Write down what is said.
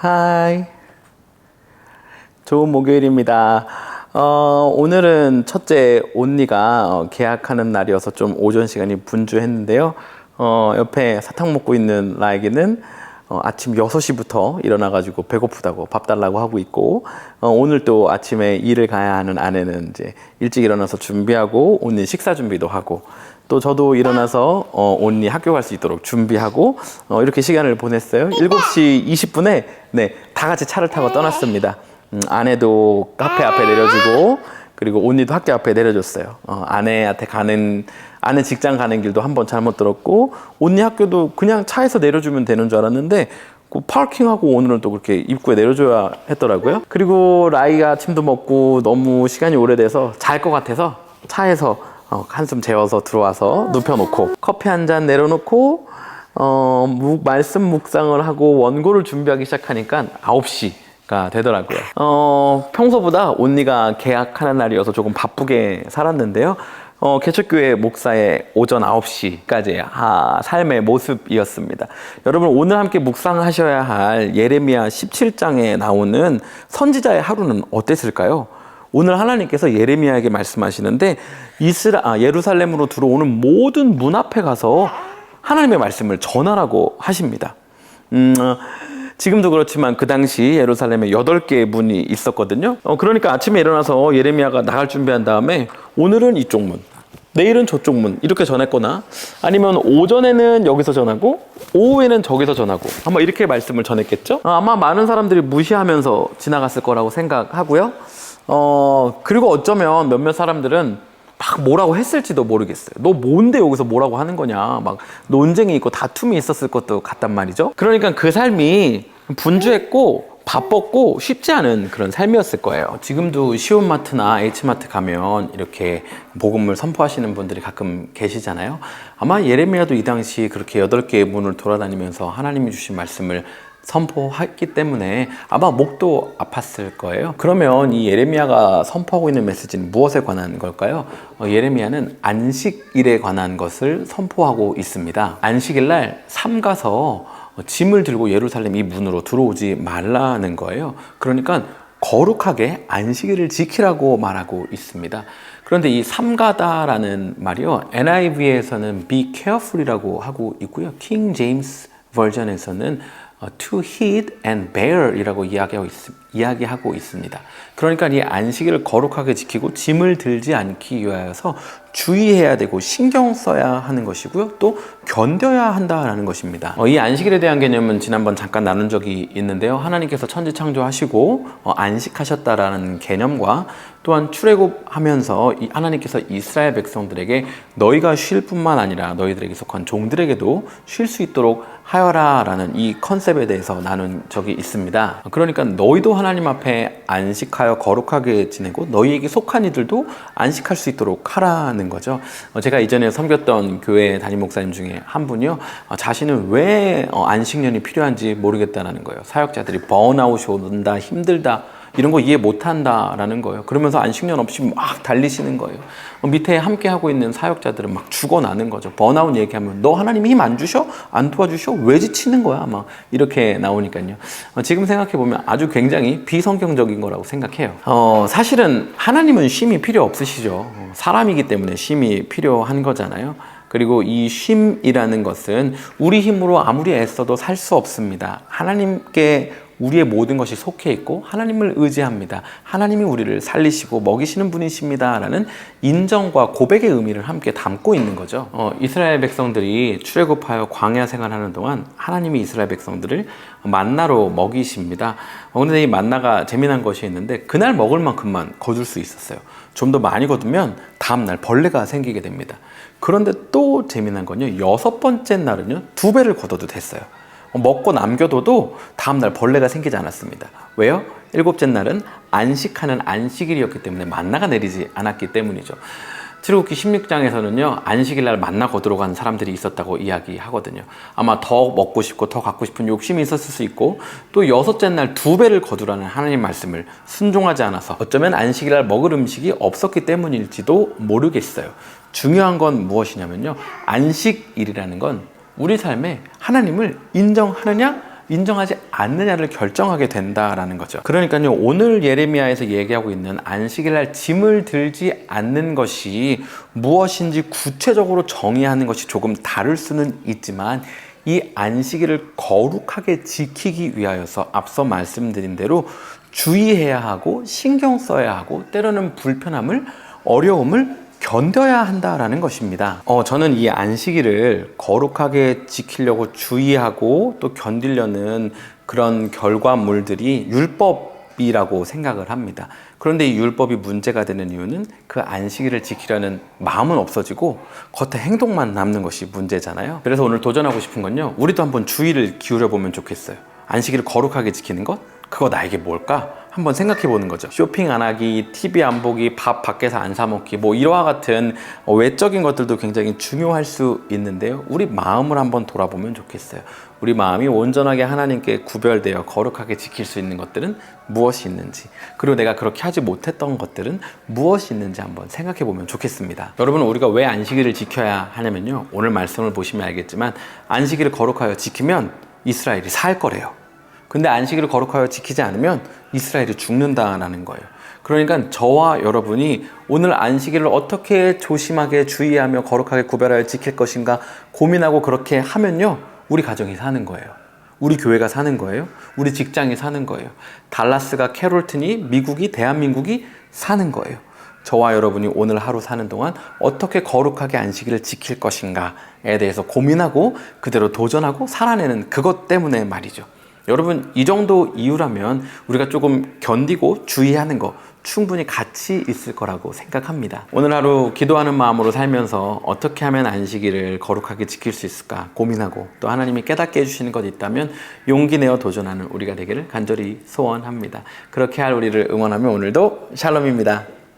하이. 좋은 목요일입니다. 오늘은 첫째 온니가 계약하는 날이어서 좀 오전 시간이 분주했는데요. 옆에 사탕 먹고 있는 라에게는 아침 6시부터 일어나가지고 배고프다고 밥 달라고 하고 있고, 오늘 또 아침에 일을 가야 하는 아내는 이제 일찍 일어나서 준비하고 온니 식사 준비도 하고, 또 저도 일어나서 온니 학교 갈 수 있도록 준비하고 이렇게 시간을 보냈어요. 7시 20분에 다 같이 차를 타고 떠났습니다. 아내도 카페 앞에 내려주고, 그리고 온니도 학교 앞에 내려줬어요. 아내 직장 가는 길도 한번 잘못 들었고, 온니 학교도 그냥 차에서 내려주면 되는 줄 알았는데 그 파킹하고 오늘은 또 그렇게 입구에 내려줘야 했더라고요. 그리고 라이가 아침도 먹고 너무 시간이 오래돼서 잘 것 같아서 차에서 한숨 재워서 들어와서 눕혀놓고 커피 한 잔 내려놓고 말씀 묵상을 하고 원고를 준비하기 시작하니까 9시가 되더라고요. 평소보다 온니가 계약하는 날이어서 조금 바쁘게 살았는데요. 개척교회 목사의 오전 9시까지의 삶의 모습이었습니다. 여러분, 오늘 함께 묵상하셔야 할 예레미야 17장에 나오는 선지자의 하루는 어땠을까요? 오늘 하나님께서 예레미야에게 말씀하시는데 예루살렘으로 들어오는 모든 문 앞에 가서 하나님의 말씀을 전하라고 하십니다. 지금도 그렇지만 그 당시 예루살렘에 8개의 문이 있었거든요. 그러니까 아침에 일어나서 예레미야가 나갈 준비한 다음에 오늘은 이쪽 문, 내일은 저쪽 문 이렇게 전했거나, 아니면 오전에는 여기서 전하고 오후에는 저기서 전하고 아마 이렇게 말씀을 전했겠죠. 아마 많은 사람들이 무시하면서 지나갔을 거라고 생각하고요. 그리고 어쩌면 몇몇 사람들은 막 뭐라고 했을지도 모르겠어요. 너 뭔데 여기서 뭐라고 하는 거냐, 막 논쟁이 있고 다툼이 있었을 것도 같단 말이죠. 그러니까 그 삶이 분주했고 바빴고 쉽지 않은 그런 삶이었을 거예요. 지금도 시온마트나 H마트 가면 이렇게 복음을 선포하시는 분들이 가끔 계시잖아요. 아마 예레미야도 이 당시 그렇게 8개의 문을 돌아다니면서 하나님이 주신 말씀을 선포했기 때문에 아마 목도 아팠을 거예요. 그러면 이 예레미야가 선포하고 있는 메시지는 무엇에 관한 걸까요? 예레미야는 안식일에 관한 것을 선포하고 있습니다. 안식일 날 삼가서 짐을 들고 예루살렘 이 문으로 들어오지 말라는 거예요. 그러니까 거룩하게 안식일을 지키라고 말하고 있습니다. 그런데 이 삼가다라는 말이요, NIV에서는 be careful이라고 하고 있고요, 킹 제임스 버전에서는 to heed and bear 이라고 이야기하고 있습니다. 그러니까 이 안식일을 거룩하게 지키고 짐을 들지 않기 위하여서 주의해야 되고 신경 써야 하는 것이고요, 또 견뎌야 한다라는 것입니다. 이 안식일에 대한 개념은 지난번 잠깐 나눈 적이 있는데요. 하나님께서 천지 창조하시고 안식하셨다라는 개념과, 또한 출애굽하면서 하나님께서 이스라엘 백성들에게 너희가 쉴 뿐만 아니라 너희들에게 속한 종들에게도 쉴 수 있도록 하여라 라는 이 컨셉에 대해서 나눈 적이 있습니다. 그러니까 너희도 하나님 앞에 안식하여 거룩하게 지내고 너희에게 속한 이들도 안식할 수 있도록 하라는 거죠. 제가 이전에 섬겼던 교회 담임 목사님 중에 한 분이요, 자신은 왜 안식년이 필요한지 모르겠다는 거예요. 사역자들이 번아웃이 온다, 힘들다, 이런 거 이해 못한다라는 거예요. 그러면서 안식년 없이 막 달리시는 거예요. 밑에 함께 하고 있는 사역자들은 막 죽어나는 거죠. 번아웃 얘기하면 너 하나님이 힘 안 주셔? 안 도와주셔? 왜 지치는 거야? 막 이렇게 나오니까요. 지금 생각해보면 아주 굉장히 비성경적인 거라고 생각해요. 사실은 하나님은 쉼이 필요 없으시죠. 사람이기 때문에 쉼이 필요한 거잖아요. 그리고 이 쉼이라는 것은 우리 힘으로 아무리 애써도 살 수 없습니다. 하나님께 우리의 모든 것이 속해 있고 하나님을 의지합니다. 하나님이 우리를 살리시고 먹이시는 분이십니다 라는 인정과 고백의 의미를 함께 담고 있는 거죠. 이스라엘 백성들이 출애굽하여 광야 생활하는 동안 하나님이 이스라엘 백성들을 만나로 먹이십니다. 그런데 이 만나가 재미난 것이 있는데, 그날 먹을 만큼만 거둘 수 있었어요. 좀 더 많이 거두면 다음날 벌레가 생기게 됩니다. 그런데 또 재미난 건요, 6번째 날은요 2배를 거둬도 됐어요. 먹고 남겨둬도 다음날 벌레가 생기지 않았습니다. 왜요? 7째 날은 안식하는 안식일이었기 때문에 만나가 내리지 않았기 때문이죠. 출애굽기 16장에서는요 안식일 날 만나 거두러 간 사람들이 있었다고 이야기하거든요. 아마 더 먹고 싶고 더 갖고 싶은 욕심이 있었을 수 있고, 또 6째 날 2배를 거두라는 하나님 말씀을 순종하지 않아서 어쩌면 안식일 날 먹을 음식이 없었기 때문일지도 모르겠어요. 중요한 건 무엇이냐면요, 안식일이라는 건 우리 삶에 하나님을 인정하느냐 인정하지 않느냐를 결정하게 된다라는 거죠. 그러니까요, 오늘 예레미야에서 얘기하고 있는 안식일 날 짐을 들지 않는 것이 무엇인지 구체적으로 정의하는 것이 조금 다를 수는 있지만, 이 안식일을 거룩하게 지키기 위하여서 앞서 말씀드린 대로 주의해야 하고 신경 써야 하고 때로는 불편함을, 어려움을 견뎌야 한다라는 것입니다. 저는 이 안식일을 거룩하게 지키려고 주의하고 또 견디려는 그런 결과물들이 율법이라고 생각을 합니다. 그런데 이 율법이 문제가 되는 이유는 그 안식일을 지키려는 마음은 없어지고 겉에 행동만 남는 것이 문제잖아요. 그래서 오늘 도전하고 싶은 건요, 우리도 한번 주의를 기울여 보면 좋겠어요. 안식일을 거룩하게 지키는 것? 그거 나에게 뭘까? 한번 생각해 보는 거죠. 쇼핑 안 하기, TV 안 보기, 밥 밖에서 안 사 먹기, 뭐 이와 같은 외적인 것들도 굉장히 중요할 수 있는데요, 우리 마음을 한번 돌아보면 좋겠어요. 우리 마음이 온전하게 하나님께 구별되어 거룩하게 지킬 수 있는 것들은 무엇이 있는지, 그리고 내가 그렇게 하지 못했던 것들은 무엇이 있는지 한번 생각해 보면 좋겠습니다. 여러분, 우리가 왜 안식일을 지켜야 하냐면요, 오늘 말씀을 보시면 알겠지만 안식일을 거룩하여 지키면 이스라엘이 살 거래요. 근데 안식일을 거룩하여 지키지 않으면 이스라엘이 죽는다라는 거예요. 그러니까 저와 여러분이 오늘 안식일을 어떻게 조심하게 주의하며 거룩하게 구별하여 지킬 것인가 고민하고 그렇게 하면요, 우리 가정이 사는 거예요. 우리 교회가 사는 거예요. 우리 직장이 사는 거예요. 달라스가 캐롤튼이, 미국이, 대한민국이 사는 거예요. 저와 여러분이 오늘 하루 사는 동안 어떻게 거룩하게 안식일을 지킬 것인가에 대해서 고민하고 그대로 도전하고 살아내는 그것 때문에 말이죠. 여러분, 이 정도 이유라면 우리가 조금 견디고 주의하는 거 충분히 가치 있을 거라고 생각합니다. 오늘 하루 기도하는 마음으로 살면서 어떻게 하면 안식일을 거룩하게 지킬 수 있을까 고민하고, 또 하나님이 깨닫게 해주시는 것 있다면 용기 내어 도전하는 우리가 되기를 간절히 소원합니다. 그렇게 할 우리를 응원하며 오늘도 샬롬입니다.